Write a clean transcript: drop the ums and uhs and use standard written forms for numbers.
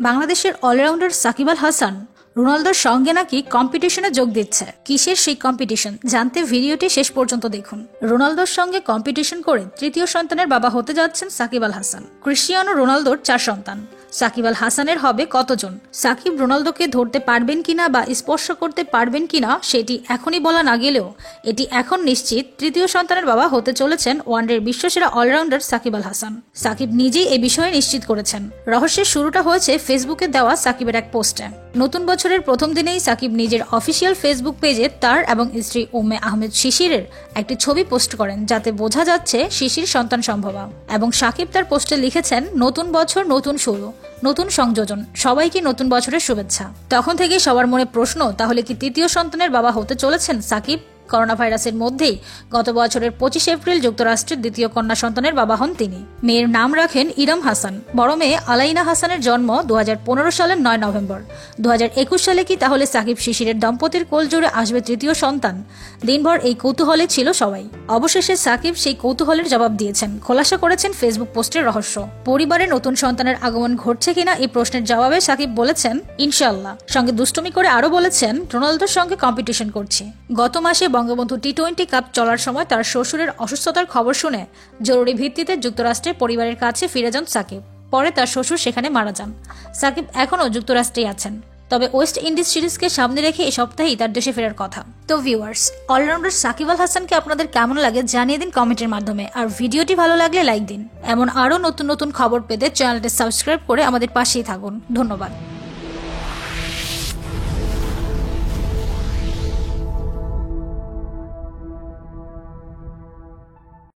বাংলাদেশের অলরাউন্ডার সাকিব আল হাসান রোনালদোর সঙ্গে নাকি কম্পিটিশনে যোগ দিচ্ছে। কিসের সেই কম্পিটিশন জানতে ভিডিওটি শেষ পর্যন্ত দেখুন। রোনালদোর সঙ্গে কম্পিটিশন করে তৃতীয় সন্তানের বাবা হতে যাচ্ছেন সাকিব আল হাসান। ক্রিস্টিয়ানো রোনালদোর 4 সন্তান। সাকিব আল হাসানের হবে কতজন? সাকিব রোনালদোকে ধরতে পারবেন কিনা বা স্পর্শ করতে পারবেন কিনা সেটি এখনই বলা না গেলেও এটি এখন নিশ্চিত তৃতীয় সন্তানের বাবা হতে চলেছেন ওয়ানডের বিশ্বসেরা অলরাউন্ডার সাকিব আল হাসান। সাকিব নিজেই এই বিষয়ে নিশ্চিত করেছেন। রহস্যের শুরুটা হয়েছে ফেসবুকে দেওয়া সাকিবের এক পোস্টে। নতুন বছরের প্রথম দিনেই সাকিব নিজের অফিসিয়াল ফেসবুক পেজে তার এবং স্ত্রী উম্মে আহমেদ শিশিরের একটি ছবি পোস্ট করেন, যাতে বোঝা যাচ্ছে শিশির সন্তান সম্ভবা। এবং সাকিব তার পোস্টে লিখেছেন, নতুন বছর নতুন শুরু, নতুন সংযোজন, সবাইকে নতুন বছরের শুভেচ্ছা। তখন থেকেই সবার মনে প্রশ্ন, তাহলে কি তৃতীয় সন্তানের বাবা হতে চলেছেন সাকিব? করোনা ভাইরাসের মধ্যেই গত বছরের 25 এপ্রিল যুক্তরাষ্ট্রের দ্বিতীয় কন্যা সন্তানের বাবা হন তিনি। মেয়ের নাম রাখেন ইরম হাসান। বড় মেয়ে আলাইনা হাসানের জন্ম 2015 সালের 9 নভেম্বর। 2021 সালে কি তাহলে সাকিব শিশিরের দম্পতির কোল জুড়ে আসবে তৃতীয় সন্তান? দিনভর এই কৌতূহলে ছিল সবাই। অবশেষে সাকিব সেই কৌতূহলের জবাব দিয়েছেন, খোলাসা করেছেন ফেসবুক পোস্টের রহস্য। পরিবারে নতুন সন্তানের আগমন ঘটছে কিনা এই প্রশ্নের জবাবে সাকিব বলেছেন, ইনশাআল্লাহ। সঙ্গে দুষ্টুমি করে আরো বলেছেন, রোনালদোর সঙ্গে কম্পিটিশন করছি। গত মাসে বঙ্গবন্ধু টি-20 কাপ চলার সময় তার শ্বশুরের অসুস্থতার খবর শুনে জরুরি ভিত্তিতে যুক্তরাষ্ট্রের পরিবারের কাছে ফিরে যান সাকিব। পরে তার শ্বশুর সেখানে মারা যান। সাকিব এখনও যুক্তরাষ্ট্রেই আছেন, তবে ওয়েস্ট ইন্ডিজ সিরিজকে সামনে রেখে এই সপ্তাহেই তার দেশে ফেরার কথা। তো ভিউয়ার্স, অলরাউন্ডার সাকিব আল হাসানকে আপনাদের কেমন লাগে জানিয়ে দিন কমেন্টের মাধ্যমে। আর ভিডিওটি ভালো লাগলে লাইক দিন। এমন আরও নতুন নতুন খবর পেতে চ্যানেলটি সাবস্ক্রাইব করে আমাদের পাশেই থাকুন। ধন্যবাদ।